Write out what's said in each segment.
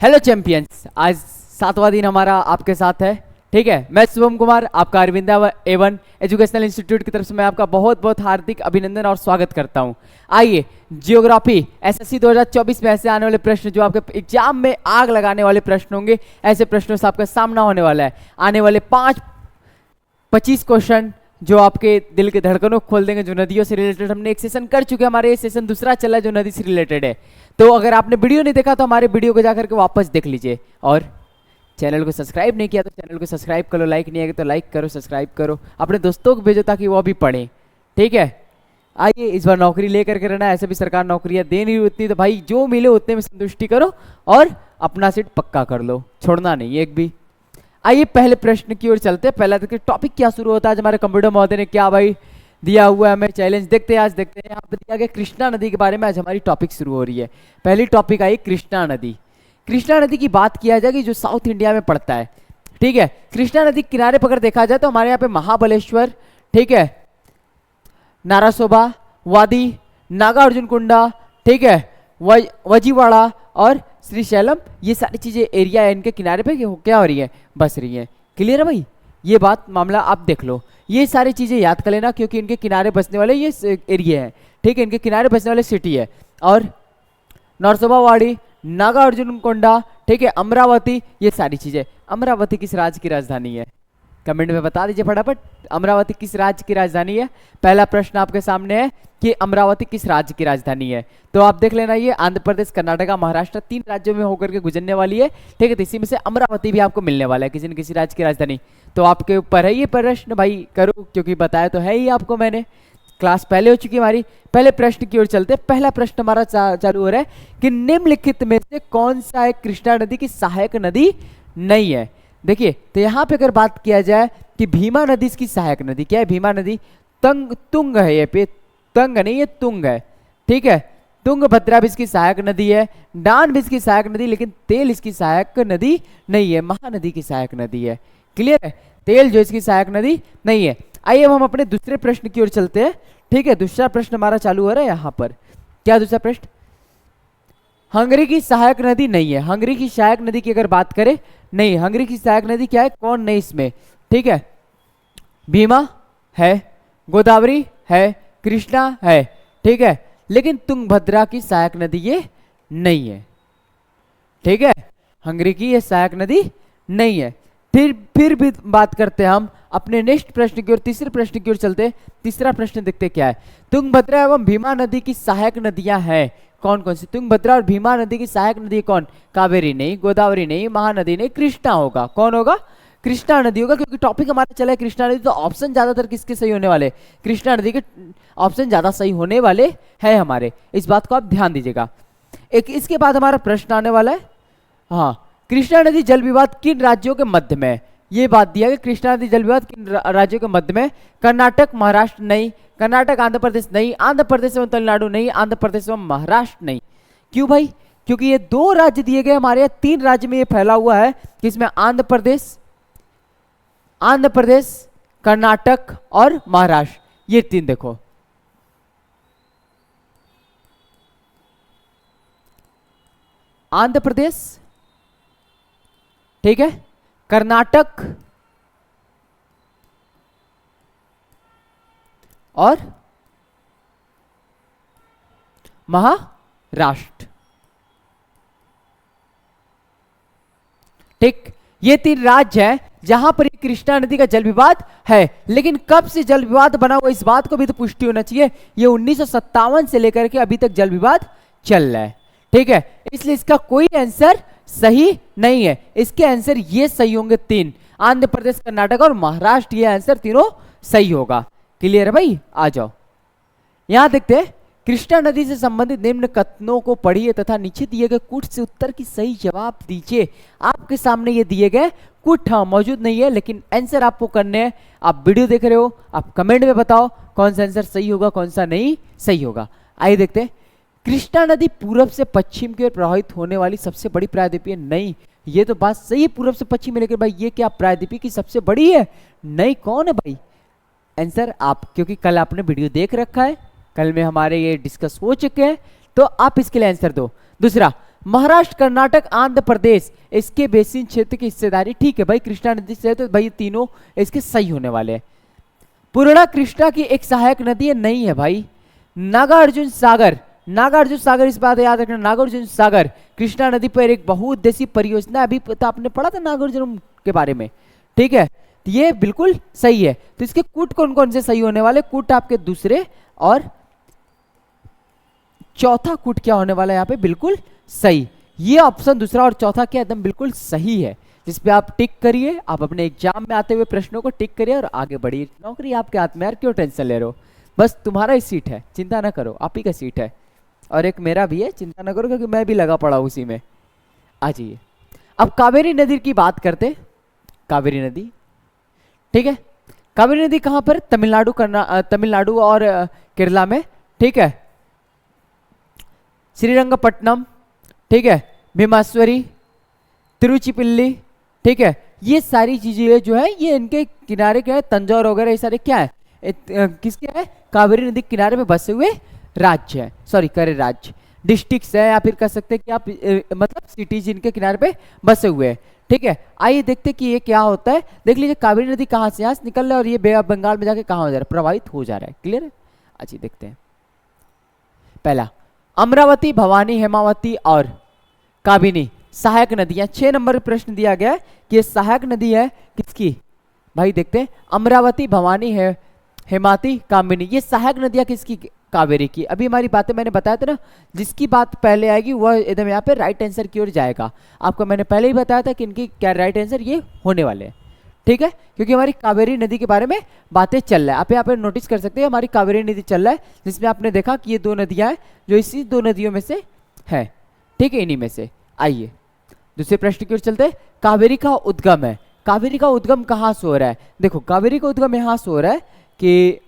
Hello champions, आज 7वां दिन हमारा आपके साथ है। ठीक है, मैं शुभम कुमार, आपका अरविंदा एवन एजुकेशनल इंस्टीट्यूट की तरफ से मैं आपका बहुत बहुत हार्दिक अभिनंदन और स्वागत करता हूं। आइए, जियोग्राफी एसएससी 2024 में ऐसे आने वाले प्रश्न जो आपके एग्जाम में आग लगाने वाले प्रश्न होंगे, ऐसे प्रश्नों से आपका सामना होने वाला है। आने वाले 25 क्वेश्चन जो आपके दिल के धड़कनों को खोल देंगे, जो नदियों से रिलेटेड। हमने एक सेशन कर चुके हैं, हमारे ये सेशन दूसरा चला है जो नदी से रिलेटेड है। तो अगर आपने वीडियो नहीं देखा तो हमारे वीडियो को जाकर के वापस देख लीजिए, और चैनल को सब्सक्राइब नहीं किया तो चैनल को सब्सक्राइब करो, लाइक नहीं है तो लाइक करो, सब्सक्राइब करो, अपने दोस्तों को भेजो ताकि वो भी पढ़ें। ठीक है, आइए, इस बार नौकरी लेकर के रहना। ऐसे भी सरकार नौकरियां दे नहीं उतनी, तो भाई जो मिले उतने में संतुष्टि करो और अपना सीट पक्का कर लो, छोड़ना नहीं एक भी। आइए, पहले प्रश्न की ओर चलते हैं। पहला देखिए टॉपिक क्या शुरू होता है। आज हमारे कंप्यूटर महोदय ने क्या भाई दिया हुआ है हमें चैलेंज, देखते हैं। आज देखते हैं, यहाँ पे दिया गया कृष्णा नदी के बारे में आज हमारी टॉपिक शुरू हो रही है। पहली टॉपिक आई कृष्णा नदी। कृष्णा नदी की बात किया जाएगी जो साउथ इंडिया में पड़ता है। ठीक है, कृष्णा नदी किनारे पर अगर देखा जाए तो हमारे यहाँ पे महाबलेश्वर, ठीक है, नारासोबा वादी, नागार्जुन कुंडा, ठीक है, वजीवाड़ा और श्रीशैलम, ये सारी चीजें एरिया है, इनके किनारे पे क्या हो रही है, बस रही है। क्लियर है भाई, ये बात मामला आप देख लो। ये सारी चीजें याद कर लेना क्योंकि इनके किनारे बसने वाले ये एरिया है। ठीक है, इनके किनारे बसने वाले सिटी है। और नरसोबावाड़ी, नागार्जुन कोंडा, ठीक है, अमरावती, ये सारी चीजें। अमरावती किस राज्य की राजधानी है? कमेंट में बता दीजिए फटाफट, अमरावती किस राज्य की राजधानी है? पहला प्रश्न आपके सामने है कि अमरावती किस राज्य की राजधानी है। तो आप देख लेना, ये आंध्र प्रदेश, कर्नाटका, महाराष्ट्र, 3 राज्यों में होकर के गुजरने वाली है। ठीक है, तो इसी में से अमरावती भी आपको मिलने वाला है, किसी न किसी राज्य की राजधानी। तो आपके ऊपर है ये प्रश्न भाई, करो, क्योंकि बताया तो है ही आपको मैंने, क्लास पहले हो चुकी है हमारी। पहले प्रश्न की ओर चलते हैं। पहला प्रश्न हमारा चालू हो रहा है कि निम्नलिखित में से कौन सा एक कृष्णा नदी की सहायक नदी नहीं है? देखिए, तो यहाँ पे अगर बात किया जाए कि भीमा नदी इसकी सहायक नदी क्या है? भीमा नदी तुंग है, ये पे तंग नहीं, ये तुंग है। ठीक है, तुंगभद्रा भी इसकी सहायक नदी है, डान भी इसकी सहायक नदी, लेकिन तेल इसकी सहायक नदी नहीं है, महानदी की सहायक नदी है। क्लियर है, तेल जो इसकी सहायक नदी नहीं है। आइए अब हम अपने दूसरे प्रश्न की ओर चलते हैं। ठीक है, दूसरा प्रश्न हमारा चालू हो रहा है यहाँ पर। क्या दूसरा प्रश्न? हंगरी की सहायक नदी नहीं है। हंगरी की सहायक नदी की अगर बात करें, नहीं, हंगरी की सहायक नदी क्या है, कौन नहीं इसमें? ठीक है, भीमा है, गोदावरी है, कृष्णा है, ठीक है, लेकिन तुंगभद्रा की सहायक नदी ये नहीं है। ठीक है, हंगरी की ये सहायक नदी नहीं है। फिर भी बात करते हैं हम अपने नेक्स्ट प्रश्न की ओर, तीसरे प्रश्न की ओर चलते हैं। तीसरा प्रश्न देखते क्या है। तुंगभद्रा एवं भीमा नदी की सहायक नदियां हैं कौन कौन सी? तुंगभद्रा और भीमा नदी की सहायक नदी कौन? कावेरी नहीं, गोदावरी नहीं, महानदी नहीं, कृष्णा होगा। कौन होगा? कृष्णा नदी होगा, क्योंकि टॉपिक हमारा चला है कृष्णा नदी। तो ऑप्शन ज्यादातर किसके सही होने वाले? कृष्णा नदी के ऑप्शन ज्यादा सही होने वाले हैं हमारे, इस बात को आप ध्यान दीजिएगा। एक इसके बाद हमारा प्रश्न आने वाला है, हाँ, कृष्णा नदी जल विवाद किन राज्यों के मध्य में? ये बात दिया कि कृष्णा नदी जल विवाद किन राज्यों के मध्य में? कर्नाटक, महाराष्ट्र नहीं, कर्नाटक आंध्र प्रदेश नहीं, आंध्र प्रदेश एवं तमिलनाडु नहीं, आंध्र प्रदेश एवं महाराष्ट्र नहीं। क्यों भाई? क्योंकि ये 2 राज्य दिए गए हमारे यहाँ, 3 राज्य में ये फैला हुआ है, किसमें? आंध्र प्रदेश, कर्नाटक और महाराष्ट्र, ये 3 देखो। आंध्र प्रदेश, ठीक है, कर्नाटक और महाराष्ट्र। ठीक, ये 3 राज्य हैं जहां पर कृष्णा नदी का जल विवाद है। लेकिन कब से जल विवाद बना हुआ, इस बात को भी तो पुष्टि होना चाहिए। ये 1957 से लेकर के अभी तक जल विवाद चल रहा है। ठीक है, इसलिए इसका कोई आंसर सही नहीं है। इसके आंसर ये सही होंगे 3, आंध्र प्रदेश, कर्नाटक और महाराष्ट्र, ये आंसर तीनों सही होगा। क्लियर है भाई? आ जाओ, यहां देखते हैं। कृष्णा नदी से संबंधित निम्न कथनों को पढ़िए तथा नीचे दिए गए कुछ से उत्तर की सही जवाब दीजिए। आपके सामने ये दिए गए कुछ हाँ मौजूद नहीं है, लेकिन आंसर आपको करने हैं। आप वीडियो देख रहे हो, आप कमेंट में बताओ कौन सा आंसर सही होगा, कौन सा नहीं सही होगा। आइए देखते हैं। कृष्णा नदी पूर्व से पश्चिम की ओर प्रवाहित होने वाली सबसे बड़ी प्रायद्वीपीय नहीं, ये तो बात सही है, पूर्व से पश्चिम में, लेकिन भाई ये क्या प्रायद्वीपीय की सबसे बड़ी है? नहीं, कौन है भाई? आंसर आप, क्योंकि कल आपने वीडियो देख रखा है, कल में हमारे ये डिस्कस हो चुके हैं, तो आप इसके लिए आंसर दो। दूसरा, महाराष्ट्र, कर्नाटक, आंध्र प्रदेश, इसके बेसिन क्षेत्र की हिस्सेदारी। ठीक है भाई, कृष्णा नदी से है तो भाई तीनों इसके सही होने वाले हैं। पूर्णा कृष्णा की एक सहायक नदी है, नहीं है भाई। नागार्जुन सागर, नागार्जुन सागर, इस बात याद रखना, नागार्जुन सागर कृष्णा नदी पर एक बहुउद्देशीय परियोजना, अभी तो आपने पढ़ा था नागार्जुन के बारे में। ठीक है, तो ये बिल्कुल सही है। तो इसके कूट कौन कौन से सही होने वाले? कूट आपके दूसरे और चौथा कूट क्या होने वाला है यहाँ पे? बिल्कुल सही। ये ऑप्शन दूसरा और चौथा क्या एकदम बिल्कुल सही है, जिसपे आप टिक करिए। आप अपने एग्जाम में आते हुए प्रश्नों को टिक करिए और आगे बढ़िए। नौकरी आपके हाथ में, यार क्यों टेंशन ले रहे हो? बस तुम्हारा ही सीट है, चिंता ना करो, आप ही का सीट है। और एक मेरा भी है, चिंता ना करो, क्योंकि मैं भी लगा पड़ा उसी में। आ जाइए, अब कावेरी नदी की बात करते। कावेरी नदी, ठीक है, कावेरी नदी कहां पर? तमिलनाडु, तमिलनाडु और केरला में। ठीक है, श्रीरंगपट्टनम, ठीक है, भीमाश्वरी, तिरुचिपल्ली, ठीक है, ये सारी चीजें जो है ये इनके किनारे क्या है, तंजौर वगैरह ये सारे क्या है, किसके है? कावेरी नदी किनारे में बसे हुए राज्य है, सॉरी करे राज्य, डिस्ट्रिक्ट्स है, या फिर कह सकते हैं कि आप मतलब सिटीज इनके किनारे पे बसे हुए हैं। ठीक है, आइए देखते कि ये क्या होता है। देख लीजिए कावेरी नदी कहाँ से यहाँ से निकल रहा है और ये बे ऑफ बंगाल में जाके कहाँ हो जा रहा है? प्रवाहित हो जा रहा है। क्लियर है? अच्छा देखते हैं। पहला, अमरावती, भवानी, हेमावती और काबिनी सहायक नदियां। 6 नंबर प्रश्न दिया गया है कि ये सहायक नदी है किसकी? भाई देखते हैं, अमरावती, भवानी है, हेमावती, कामिनी, ये सहायक नदियां किसकी? कावेरी की। अभी हमारी बातें मैंने बताया था ना, जिसकी बात पहले आएगी वह एकदम यहाँ पे राइट आंसर की ओर जाएगा। आपको मैंने पहले ही बताया था कि इनकी क्या राइट आंसर ये होने वाले हैं। ठीक है, क्योंकि हमारी कावेरी नदी के बारे में बातें चल रहा है। आप यहाँ पे नोटिस कर सकते हैं, हमारी कावेरी नदी चल रहा है, जिसमें आपने देखा कि ये 2 नदियां हैं जो इसी 2 नदियों में से है। ठीक है, इन्हीं में से। आइए दूसरे प्रश्न की ओर चलते हैं। कावेरी का उद्गम है, कावेरी का उद्गम कहाँ से हो रहा है? देखो कावेरी का उद्गम यहाँ से हो रहा है कि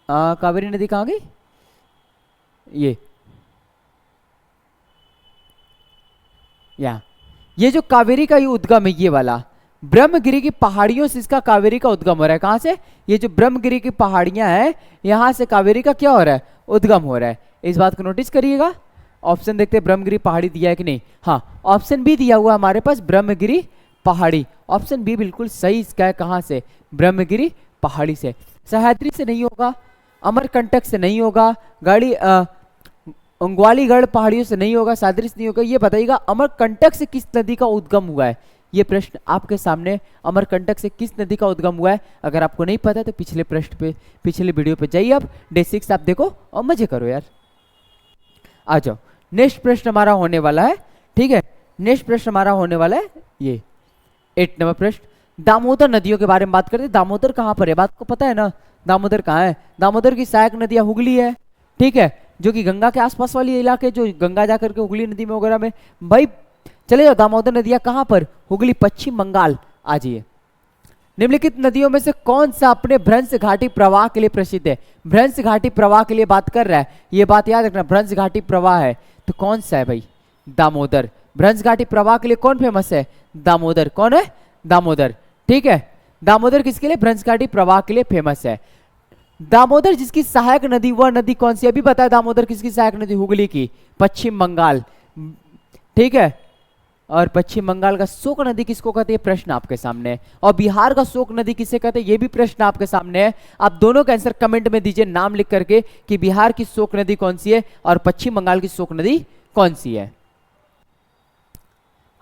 कावेरी नदी कहाँ गई? ये जो कावेरी का ये उद्गम है, ये वाला ब्रह्मगिरी की पहाड़ियों से इसका कावेरी का उद्गम हो रहा है। कहां से? ये जो ब्रह्मगिरी की पहाड़ियां हैं, यहां से कावेरी का क्या हो रहा है? उद्गम हो रहा है। इस बात को नोटिस करिएगा। ऑप्शन देखते हैं, ब्रह्मगिरी पहाड़ी दिया है कि नहीं? हाँ, ऑप्शन बी दिया हुआ हमारे पास, ब्रह्मगिरी पहाड़ी। ऑप्शन बी बिल्कुल सही इसका है। कहां से? ब्रह्मगिरी पहाड़ी से। सह्याद्री से नहीं होगा, अमरकंटक से नहीं होगा, उंगवालीगढ़ पहाड़ियों से नहीं होगा, सह्याद्री से नहीं होगा। ये बताइएगा अमरकंटक से किस नदी का उद्गम हुआ है? ये प्रश्न आपके सामने, अमरकंटक से किस नदी का उद्गम हुआ है? अगर आपको नहीं पता तो पिछले प्रश्न पे, पिछले वीडियो पे जाइए, आप डे 6 आप देखो और मजे करो यार। आ जाओ, नेक्स्ट प्रश्न हमारा होने वाला है। ठीक है, नेक्स्ट प्रश्न हमारा होने वाला है ये 8 नंबर प्रश्न। दामोदर नदियों के बारे में बात करते हैं। दामोदर कहाँ पर है? बात को पता है ना, दामोदर कहाँ है? दामोदर की सहायक नदियां हुगली है, ठीक है, जो कि गंगा के आसपास वाली इलाके, जो गंगा जाकर के हुगली नदी में वगैरह में। भाई चले जाओ, दामोदर नदियां कहां पर? हुगली, पश्चिम बंगाल। आ जाइए। निम्नलिखित नदियों में से कौन सा अपने भ्रंश घाटी प्रवाह के लिए प्रसिद्ध है? भ्रंश घाटी प्रवाह के लिए बात कर रहा है, ये बात याद रखना, भ्रंश घाटी प्रवाह है तो कौन सा है भाई? दामोदर। भ्रंश घाटी प्रवाह के लिए कौन फेमस है? दामोदर। कौन है? दामोदर। ठीक है, दामोदर किसके लिए? भ्रंश घाटी प्रवाह के लिए फेमस है। दामोदर जिसकी सहायक नदी, वह नदी कौन सी? अभी बताया दामोदर किसकी सहायक नदी? हुगली की, पश्चिम बंगाल। ठीक है, और पश्चिम बंगाल का शोक नदी किसको कहते हैं? प्रश्न आपके सामने है। और बिहार का शोक नदी किसे कहते हैं? ये भी प्रश्न आपके सामने है। आप दोनों का आंसर कमेंट में दीजिए, नाम लिख करके, कि बिहार की शोक नदी कौन सी है और पश्चिम बंगाल की शोक नदी कौन सी है।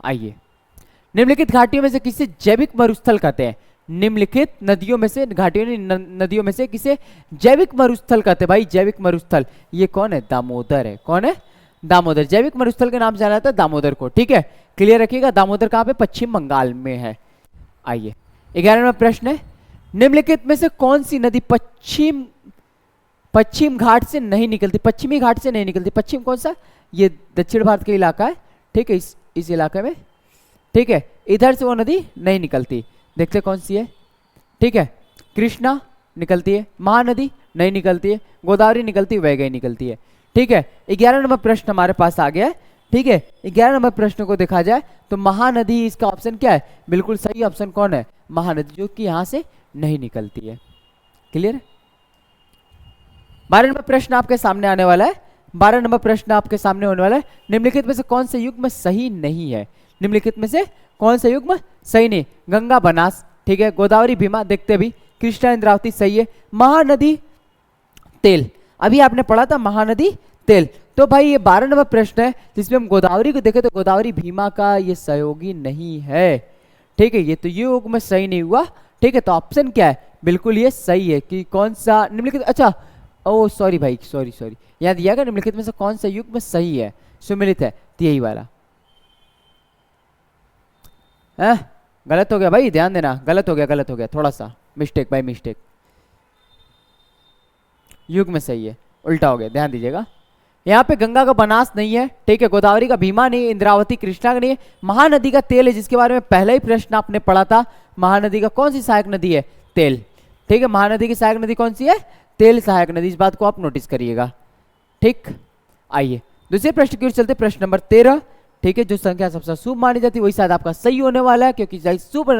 आइए, निम्नलिखित घाटियों में से किसे जैविक मरुस्थल कहते हैं? निम्नलिखित नदियों में से, घाटियों नदियों में से किसे जैविक मरुस्थल कहते हैं? भाई जैविक मरुस्थल ये कौन है? दामोदर है। कौन है? दामोदर। जैविक मरुस्थल के नाम से जाना जाता है दामोदर को। ठीक है, क्लियर रखिएगा। दामोदर कहां पे? पश्चिम बंगाल में है। आइए, 11वां प्रश्न है, निम्नलिखित में से कौन सी नदी पश्चिम घाट से नहीं निकलती? पश्चिमी घाट से नहीं निकलती। पश्चिम कौन सा? ये दक्षिण भारत का इलाका है। ठीक है, इस इलाके में, ठीक है, इधर से वो नदी नहीं निकलती। देखते कौन सी है। ठीक है, कृष्णा निकलती है, महानदी नहीं निकलती है, गोदावरी निकलती है, वैगई निकलती है। ठीक है, 11 नंबर प्रश्न हमारे पास आ गया है। ठीक है, 11 नंबर प्रश्न को देखा जाए तो महानदी इसका ऑप्शन क्या है? बिल्कुल सही ऑप्शन कौन है? महानदी, जो कि यहां से नहीं निकलती है। क्लियर है? 12 नंबर प्रश्न आपके सामने आने वाला है। 12 नंबर प्रश्न आपके सामने होने वाला है। निम्नलिखित में से कौन सा युग्म सही नहीं है? निम्नलिखित में से कौन सा युग्म सही नहीं? गंगा बनास, ठीक है, गोदावरी भीमा देखते भी, कृष्णा इंद्रावती सही है, महानदी तेल, अभी आपने पढ़ा था महानदी तेल। तो भाई ये 12 नंबर प्रश्न है जिसमें हम गोदावरी को देखें तो गोदावरी भीमा का ये सहयोगी नहीं है, ठीक है, ये तो युग्म सही नहीं हुआ, ठीक है। तो ऑप्शन क्या है? बिल्कुल ये सही है कि कौन सा निम्नलिखित, अच्छा ओ सॉरी भाई, सॉरी सॉरी, याद दिया गया निम्नलिखित में से कौन सा युग्म सही है, सुमिलित है, तो यही वाला है। गलत हो गया भाई, ध्यान देना, गलत हो गया, गलत हो गया, थोड़ा सा मिस्टेक बाय मिस्टेक, युग्म सही है, उल्टा हो गया, ध्यान दीजिएगा। यहाँ पे गंगा का बनास नहीं है, ठीक है, गोदावरी का भीमा नहीं, इंद्रावती कृष्णा का नहीं है, महानदी का तेल है जिसके बारे में पहले ही प्रश्न आपने पढ़ा था। महानदी का कौन सी सहायक नदी है? तेल, ठीक है, महानदी की सहायक नदी कौन सी है? तेल सहायक नदी, इस बात को आप नोटिस करिएगा, ठीक। आइए दूसरे प्रश्न की ओर चलते, प्रश्न नंबर 13, ठीक है, जो संख्या सबसे शुभ मानी जाती है वही शायद आपका सही होने वाला है क्योंकि शुभ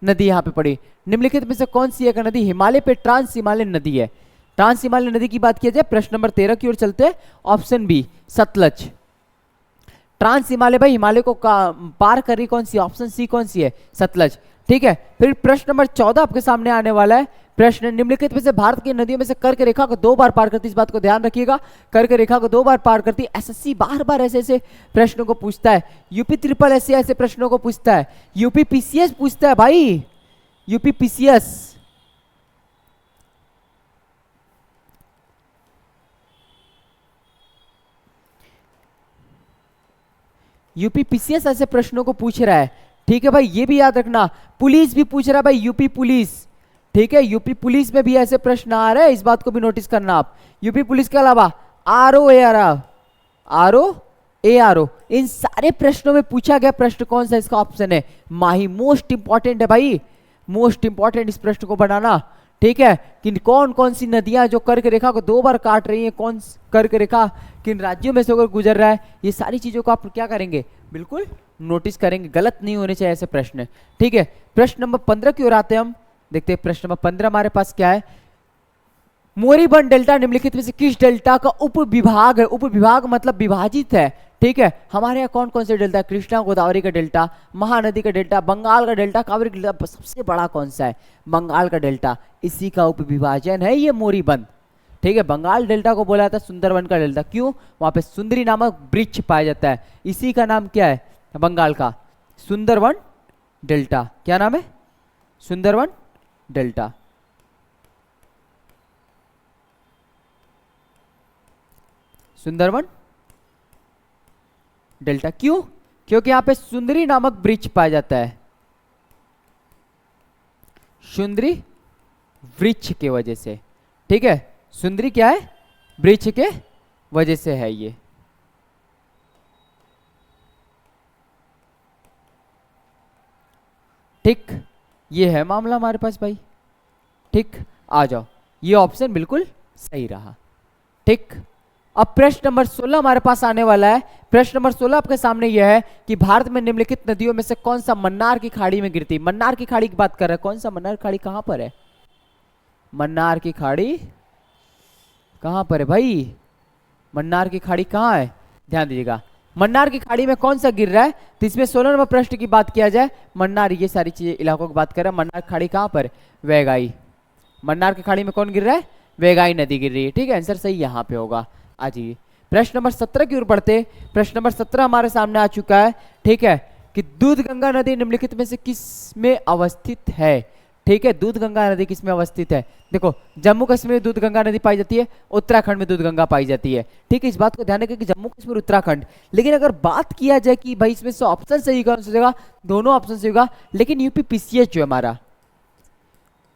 नदी यहाँ पे पड़ी। निम्नलिखित में से कौन सी एक नदी हिमालय पे ट्रांस हिमालय नदी है? ट्रांस हिमालय नदी की बात किया जाए, प्रश्न नंबर 13 की ओर चलते हैं, option B Sutlej. Trans Himalaya भाई हिमालय को पार कर रही कौन सी? ऑप्शन सी कौन सी है? सतलज, ठीक है। फिर प्रश्न नंबर 14 आपके सामने आने वाला है प्रश्न, निम्नलिखित में से भारत की नदियों में से कर्क रेखा को 2 बार पार करती, इस बात को ध्यान रखिएगा, कर्क रेखा को 2 बार पार करती। एसएससी बार बार ऐसे ऐसे प्रश्नों को पूछता है, यूपी ट्रिपल एससी ऐसे प्रश्नों को पूछता है, यूपी पीसीएस पूछता है भाई, यूपी पीसीएस, यूपी पीसीएस ऐसे प्रश्नों को पूछ रहा है, ठीक है भाई, ये भी याद रखना। पुलिस भी पूछ रहा है भाई, यूपी पुलिस, ठीक है, यूपी पुलिस में भी ऐसे प्रश्न आ रहे हैं, इस बात को भी नोटिस करना आप। यूपी पुलिस के अलावा आरओ, इन सारे प्रश्नों में पूछा गया प्रश्न कौन सा? इसका ऑप्शन है माही। मोस्ट इंपॉर्टेंट है भाई, मोस्ट इंपॉर्टेंट इस प्रश्न को बनाना, ठीक है, कि कौन कौन सी नदियां जो कर्क रेखा को 2 बार काट रही हैं, कौन कर्क रेखा किन राज्यों में से होकर गुजर रहा है, ये सारी चीजों को आप क्या करेंगे? बिल्कुल नोटिस करेंगे, गलत नहीं होने चाहिए ऐसे प्रश्न, ठीक है। प्रश्न नंबर 15 की ओर आते हैं हम, देखते हैं प्रश्न नंबर 15 हमारे पास क्या है। मोरीबन डेल्टा निम्नलिखित में से किस डेल्टा का उपविभाग है? उपविभाग मतलब विभाजित है, ठीक है। हमारे यहाँ कौन कौन से डेल्टा? कृष्णा गोदावरी का डेल्टा, महानदी का डेल्टा, बंगाल का डेल्टा, कावेरी का डेल्टा, सबसे बड़ा कौन सा है? बंगाल का डेल्टा, इसी का उपविभाजन है ये मोरीबन, ठीक है। बंगाल डेल्टा को बोला जाता है सुंदरवन का डेल्टा, क्यों? वहां पे सुंदरी नामक वृक्ष पाया जाता है, इसी का नाम क्या है? बंगाल का सुंदरवन डेल्टा। क्या नाम है? सुंदरवन डेल्टा। सुंदरवन डेल्टा, क्यों? क्योंकि यहां पे सुंदरी नामक वृक्ष पाया जाता है, सुंदरी वृक्ष के वजह से, ठीक है। सुंदरी क्या है? वृक्ष के वजह से है ये, ठीक, ये है मामला हमारे पास भाई, ठीक। आ जाओ, ये ऑप्शन बिल्कुल सही रहा, ठीक। अब प्रश्न नंबर 16 हमारे पास आने वाला है। प्रश्न नंबर 16 आपके सामने यह है कि भारत में निम्नलिखित नदियों में से कौन सा मन्नार की खाड़ी में गिरती? मन्नार की खाड़ी की बात कर रहे हैं, कौन सा मन्नार खाड़ी कहां पर है? मन्नार की खाड़ी कहां पर है भाई? मन्नार की खाड़ी कहां है? ध्यान दीजिएगा, मन्नार की खाड़ी में कौन सा गिर रहा है? तो इसमें 16 नंबर प्रश्न की बात किया जाए, मन्नार, ये सारी चीजें इलाकों की बात कर रहे हैं, मन्नार की खाड़ी कहां पर? वैगाई। मन्नार की खाड़ी में कौन गिर रहा है? वैगाई नदी गिर रही है, ठीक है, आंसर सही यहां पे होगा। आ जाइए प्रश्न नंबर 17 की ओर बढ़ते। प्रश्न नंबर 17 हमारे सामने आ चुका है, ठीक है, कि दूध गंगा नदी निम्नलिखित में से किस में अवस्थित है? ठीक है, दूध गंगा नदी किस में अवस्थित है? देखो, जम्मू कश्मीर में दूध गंगा नदी पाई जाती है, उत्तराखंड में दूध गंगा पाई जाती है, ठीक है, इस बात को ध्यान रखें कि जम्मू कश्मीर उत्तराखंड। लेकिन अगर बात किया जाए कि भाई इसमें से ऑप्शन सही कौन सा होगा, दोनों ऑप्शन सही होगा, लेकिन यूपी पीसीएस जो है हमारा,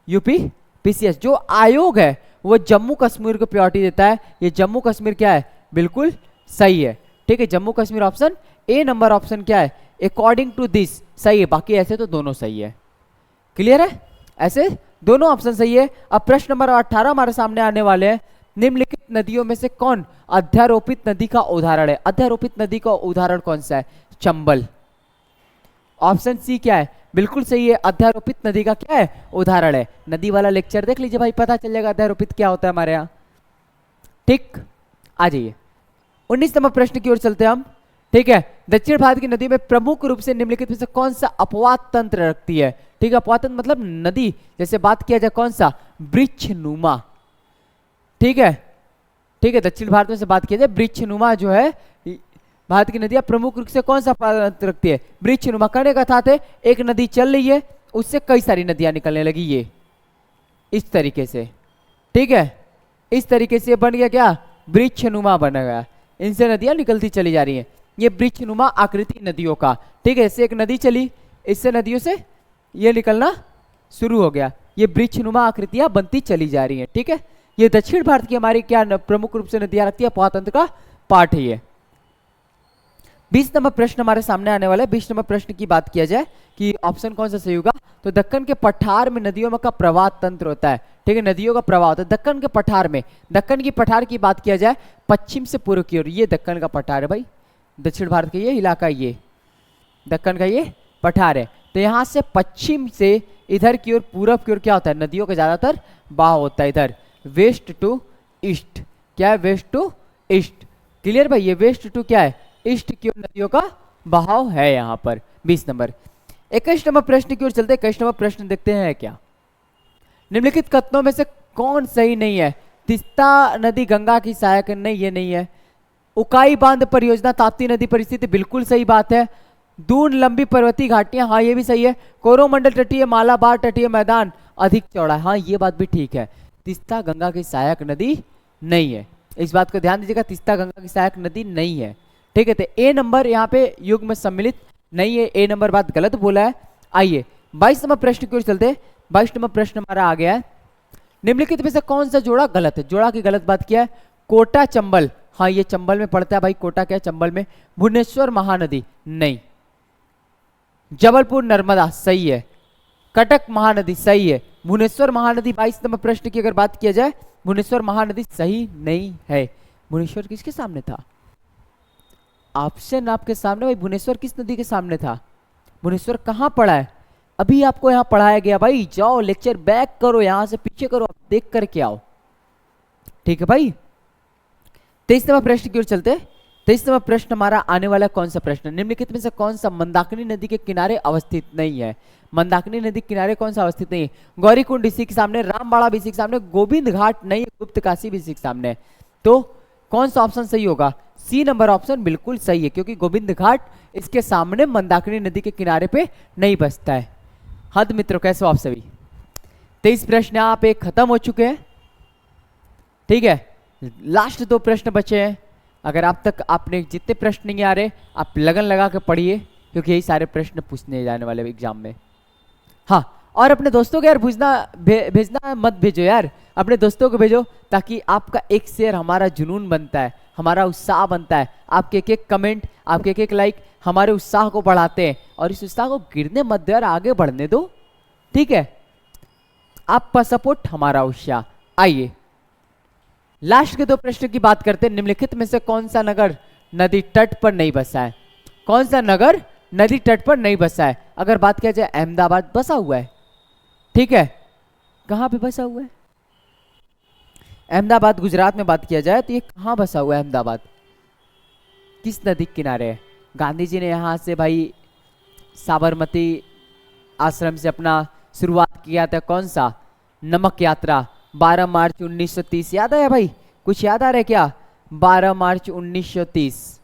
यूपी पीसीएस जो आयोग है वो जम्मू कश्मीर को प्रायोरिटी देता है। ये जम्मू कश्मीर क्या है? बिल्कुल सही है, ठीक है, Jammu Kashmir option A number option क्या है? अकॉर्डिंग टू दिस सही है, बाकी ऐसे तो दोनों सही है। क्लियर है? ऐसे दोनों ऑप्शन सही है। अब प्रश्न नंबर 18 हमारे सामने आने वाले हैं। निम्नलिखित नदियों में से कौन अध्यारोपित नदी का उदाहरण है? अध्यारोपित नदी का उदाहरण कौन सा है? चंबल। ऑप्शन सी क्या है? बिल्कुल सही है, अध्यारोपित नदी का क्या है? उदाहरण है। नदी वाला लेक्चर देख लीजिए भाई, पता चल जाएगा अध्यारोपित क्या होता है हमारे यहाँ, ठीक। आ जाइए 19 नंबर प्रश्न की ओर चलते हैं हम। ठीक है, दक्षिण भारत की नदी में प्रमुख रूप से निम्नलिखित में से कौन सा अपवाद तंत्र रखती है? ठीक है, अपवाद तंत्र मतलब नदी, जैसे बात किया जाए कौन सा, वृक्षनुमा। ठीक है, ठीक है, दक्षिण भारत में से बात किया जाए वृक्षनुमा जो है भारत की नदियां प्रमुख रूप से कौन सा अपवाद तंत्र रखती है? वृक्षनुमा। कहने का था एक नदी चल रही है, उससे कई सारी नदियां निकलने लगी, ये इस तरीके से। ठीक है, इस तरीके से बन गया क्या, वृक्षनुमा बन गया, इनसे नदियां निकलती चली जा रही हैं, ये वृक्षनुमा आकृति नदियों का। ठीक है, इससे एक नदी चली, इससे नदियों से ये निकलना शुरू हो गया, ये वृक्षनुमा आकृतियां बनती चली जा रही हैं। ठीक है, ये दक्षिण भारत की हमारी क्या प्रमुख रूप से नदियां रखती है, अपवाद तंत्र का पार्ट है ये। 20 नंबर प्रश्न हमारे सामने आने वाला है। 20 नंबर प्रश्न की बात किया जाए कि ऑप्शन कौन सा सही होगा, तो दक्कन के पठार में नदियों में का प्रवाह तंत्र होता है। ठीक है, नदियों का प्रवाह होता है दक्कन के पठार में। दक्कन की पठार की बात किया जाए पश्चिम से पूर्व की ओर, ये दक्कन का पठार है भाई, दक्षिण भारत का ये इलाका, ये दक्कन का ये पठार है। तो यहाँ से पश्चिम से इधर की ओर पूरब की ओर क्या होता है, नदियों का ज्यादातर बहाव होता है इधर, वेस्ट टू ईस्ट। क्या है, वेस्ट टू ईस्ट। क्लियर भाई, ये वेस्ट टू क्या है, ईस्ट की ओर नदियों का बहाव है यहाँ पर। 20 नंबर। 21 नंबर प्रश्न की ओर चलते हैं। 21 नंबर प्रश्न देखते हैं क्या, निम्नलिखित कथनों में से कौन सही नहीं है? तीस्ता नदी गंगा की सहायक नहीं, ये नहीं है। उकाई बांध परियोजना ताप्ती नदी पर स्थित, बिल्कुल सही बात है। दून लंबी पर्वतीय घाटियां, हाँ ये भी सही है। कोरोमंडल तटीय मालाबार तटीय मैदान अधिक चौड़ा है, हाँ ये बात भी ठीक है। तीस्ता गंगा की सहायक नदी नहीं है, इस बात को ध्यान दीजिएगा, तीस्ता गंगा की सहायक नदी नहीं है। ठीक है, तो ए नंबर यहाँ पे युग में सम्मिलित नहीं है, ए नंबर बात गलत बोला है। आइए 22 नंबर प्रश्न की ओर चलते हैं। 22 नंबर प्रश्न हमारा आ गया है, निम्नलिखित में से कौन सा जोड़ा गलत है? जोड़ा की गलत बात किया है, कोटा चंबल, हाँ ये चंबल में पड़ता है भाई, कोटा क्या है चंबल में। भुवनेश्वर महानदी नहीं। जबलपुर नर्मदा सही है। कटक महानदी सही है। भुवनेश्वर महानदी 22 नंबर प्रश्न की अगर बात किया जाए, भुवनेश्वर महानदी सही नहीं है। भुवनेश्वर किसके सामने था? ऑप्शन आपके सामने भाई, भुवनेश्वर किस नदी के सामने था? भुवनेश्वर कहाँ पड़ा है? अभी आपको यहाँ पढ़ाया गया भाई, जाओ लेक्चर बैक करो, यहां से पीछे करो, आप देख करके आओ। ठीक है भाई, 23 नंबर प्रश्न की ओर चलते हैं। 23 नंबर प्रश्न हमारा आने वाला कौन सा प्रश्न, निम्नलिखित में से कौन सा मंदाकिनी नदी के किनारे अवस्थित नहीं है? मंदाकिनी नदी के किनारे कौन सा अवस्थित नहीं है? गौरीकुंड इसी के सामने, रामबाड़ा भी इसी के सामने, गोविंद घाट नहीं, गुप्त काशी भी इसी के सामने है। तो कौन सा ऑप्शन सही होगा? सी नंबर ऑप्शन बिल्कुल सही है, क्योंकि गोविंद घाट इसके सामने मंदाकिनी नदी के किनारे पे नहीं बसता है। हद मित्रों, कैसे हो आप सभी? 23 प्रश्न आप एक खत्म हो चुके हैं। ठीक है, लास्ट 2 प्रश्न बचे हैं। अगर आप तक आपने जितने प्रश्न नहीं आ रहे, आप लगन लगा के पढ़िए, क्योंकि यही सारे प्रश्न पूछने जाने वाले एग्जाम में। हाँ, और अपने दोस्तों को यार भेजना मत भेजो यार, अपने दोस्तों को भेजो, ताकि आपका एक शेयर हमारा जुनून बनता है, हमारा उत्साह बनता है। आपके एक एक कमेंट, आपके एक एक लाइक हमारे उत्साह को बढ़ाते हैं, और इस उत्साह को गिरने मत दो यार, आगे बढ़ने दो। ठीक है, आपका सपोर्ट हमारा उत्साह। आइए लास्ट के 2 प्रश्न की बात करते हैं। निम्नलिखित में से कौन सा नगर नदी तट पर नहीं बसा है? कौन सा नगर नदी तट पर नहीं बसा है? अगर बात किया जाए, अहमदाबाद बसा हुआ है। ठीक है, कहां पे बसा हुआ है अहमदाबाद? गुजरात में बात किया जाए तो ये कहां बसा हुआ है अहमदाबाद? किस नदी के किनारे है? गांधी जी ने यहां से भाई साबरमती आश्रम से अपना शुरुआत किया था, कौन सा? नमक यात्रा, 12 मार्च 1930। याद आया भाई, कुछ याद आ रहा है क्या? 12 मार्च 1930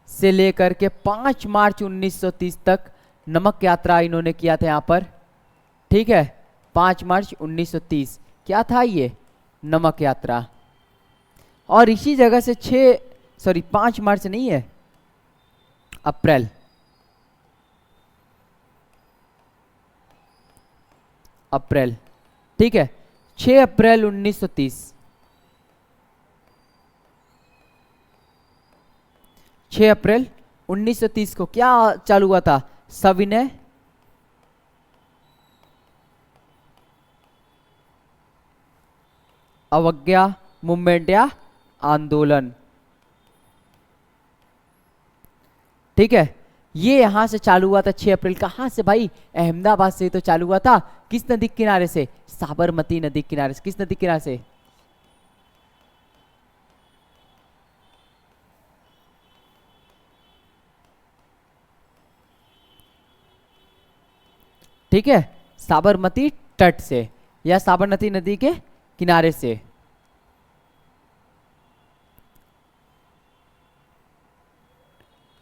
से लेकर के 5 मार्च 1930 तक नमक यात्रा इन्होंने किया था यहाँ पर। ठीक है, 5 मार्च 1930 क्या था ये? नमक यात्रा। और इसी जगह से 5 मार्च नहीं है, अप्रैल, अप्रैल। ठीक है, 6 अप्रैल 1930, 6 अप्रैल 1930 को क्या चालू हुआ था? सविनय अवज्ञा मूवमेंट या आंदोलन। ठीक है, ये यहां से चालू हुआ था 6 अप्रैल। कहां से भाई? अहमदाबाद से तो चालू हुआ था। किस नदी के किनारे से? साबरमती नदी के किनारे से। किस नदी के किनारे से? ठीक है, साबरमती तट से या साबरमती नदी के किनारे से।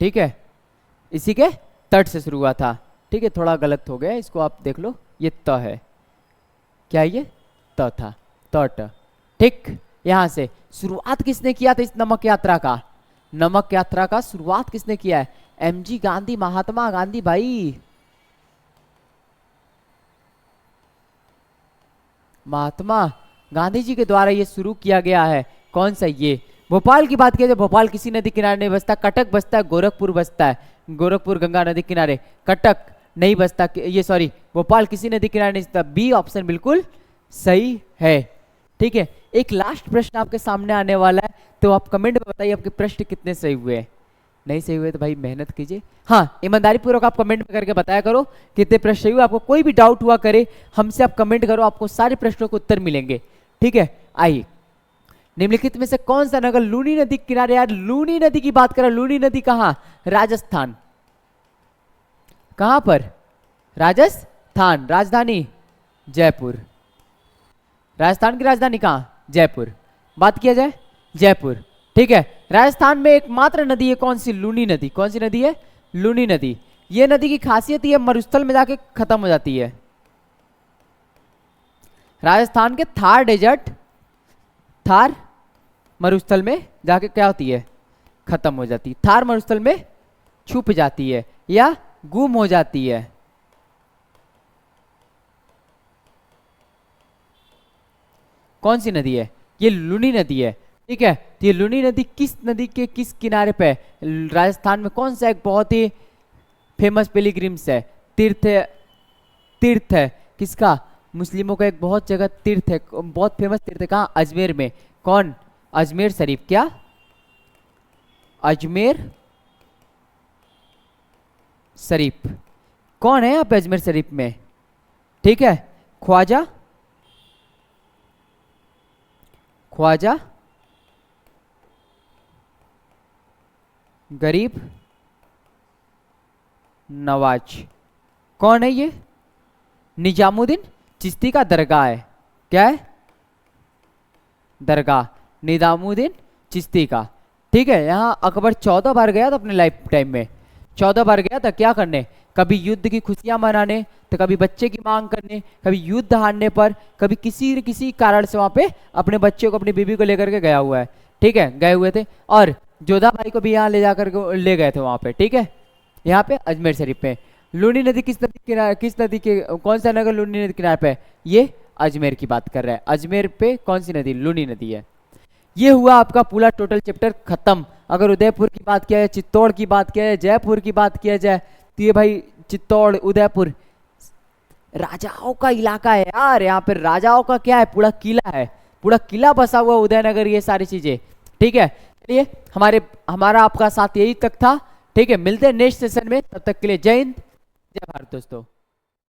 ठीक है, इसी के तट से शुरू हुआ था। ठीक है, थोड़ा गलत हो गया, इसको आप देख लो, ये त है, क्या ये त था, तट। ठीक, यहां से शुरुआत किसने किया था इस नमक यात्रा का? नमक यात्रा का शुरुआत किसने किया है? एमजी गांधी, महात्मा गांधी भाई, महात्मा गांधी जी के द्वारा ये शुरू किया गया है। कौन सा? ये भोपाल की बात किया जाए, भोपाल किसी नदी किनारे नहीं बसता, कटक बसता है, गोरखपुर बसता है, गोरखपुर गंगा नदी किनारे, कटक नहीं बसता, ये सॉरी भोपाल किसी नदी किनारे नहीं बसता। बी ऑप्शन बिल्कुल सही है। ठीक है, एक लास्ट प्रश्न आपके सामने आने वाला है, तो आप कमेंट में बताइए आपके प्रश्न कितने सही हुए। नहीं सही हुए तो भाई मेहनत कीजिए, हाँ ईमानदारी पूर्वक आप कमेंट में करके बताया करो कितने प्रश्न सही हुए। आपको कोई भी डाउट हुआ करे हमसे आप कमेंट करो, आपको सारे प्रश्नों के उत्तर मिलेंगे। ठीक है, आइए, निम्नलिखित में से कौन सा नगर लूनी नदी के किनारे? यार लूनी नदी की बात करें, लूनी नदी कहाँ? राजस्थान। कहां पर? राजस्थान। राजधानी जयपुर। राजस्थान की राजधानी कहां? जयपुर। बात किया जाए जयपुर। ठीक है, राजस्थान में एकमात्र नदी है कौन सी? लूनी नदी। कौन सी नदी है? लूनी नदी। ये नदी की खासियत ये मरुस्थल में जाके खत्म हो जाती है। राजस्थान के थार डेजर्ट, थार मरुस्थल में जाके क्या होती है? खत्म हो जाती है। थार मरुस्थल में छुप जाती है या गुम हो जाती है। कौन सी नदी है? ये लूनी नदी है। ठीक है, तो ये लूनी नदी किस नदी के किस किनारे पे है? राजस्थान में कौन सा एक बहुत ही फेमस पिलग्रिम्स है, तीर्थ है किसका? मुस्लिमों का एक बहुत जगह तीर्थ है, बहुत फेमस तीर्थ है। कहाँ? अजमेर में। कौन? अजमेर शरीफ। क्या? अजमेर शरीफ। कौन है यहाँ पे अजमेर शरीफ में? ठीक है, ख्वाजा गरीब नवाज। कौन है ये? निजामुद्दीन चिश्ती का दरगाह है। क्या है? दरगाह निजामुद्दीन चिश्ती का। ठीक है, यहाँ अकबर 14 बार गया था अपने लाइफ टाइम में, 14 बार गया था। क्या करने? कभी युद्ध की खुशियां मनाने, तो कभी बच्चे की मांग करने, कभी युद्ध हारने पर, कभी किसी न किसी कारण से वहां पे अपने बच्चे को, अपनी बीबी को लेकर के गया हुआ है। ठीक है, गए हुए थे, और जोधा भाई को भी यहाँ ले जाकर ले गए थे वहां पे। ठीक है, यहाँ पे अजमेर शरीफ पे। लूनी नदी किस नदी किनारे, किस नदी के, कौन सा नगर लूनी नदी किनारे पे? ये अजमेर की बात कर रहा है। अजमेर पे कौन सी नदी? लूनी नदी है। ये हुआ आपका पूरा टोटल चैप्टर खत्म। अगर उदयपुर की बात किया जाए, चित्तौड़ की बात किया जाए, जयपुर की बात किया जाए, तो ये भाई चित्तौड़, उदयपुर राजाओं का इलाका है यार। यहाँ पे राजाओं का क्या है? पूरा किला है, पूरा किला बसा हुआ उदयनगर, ये सारी चीजें। ठीक है, चलिए हमारा आपका साथ यही तक था। ठीक है, मिलते हैं नेक्स्ट सेशन में, तब तक के लिए जय हिंद, जय भारत दोस्तों।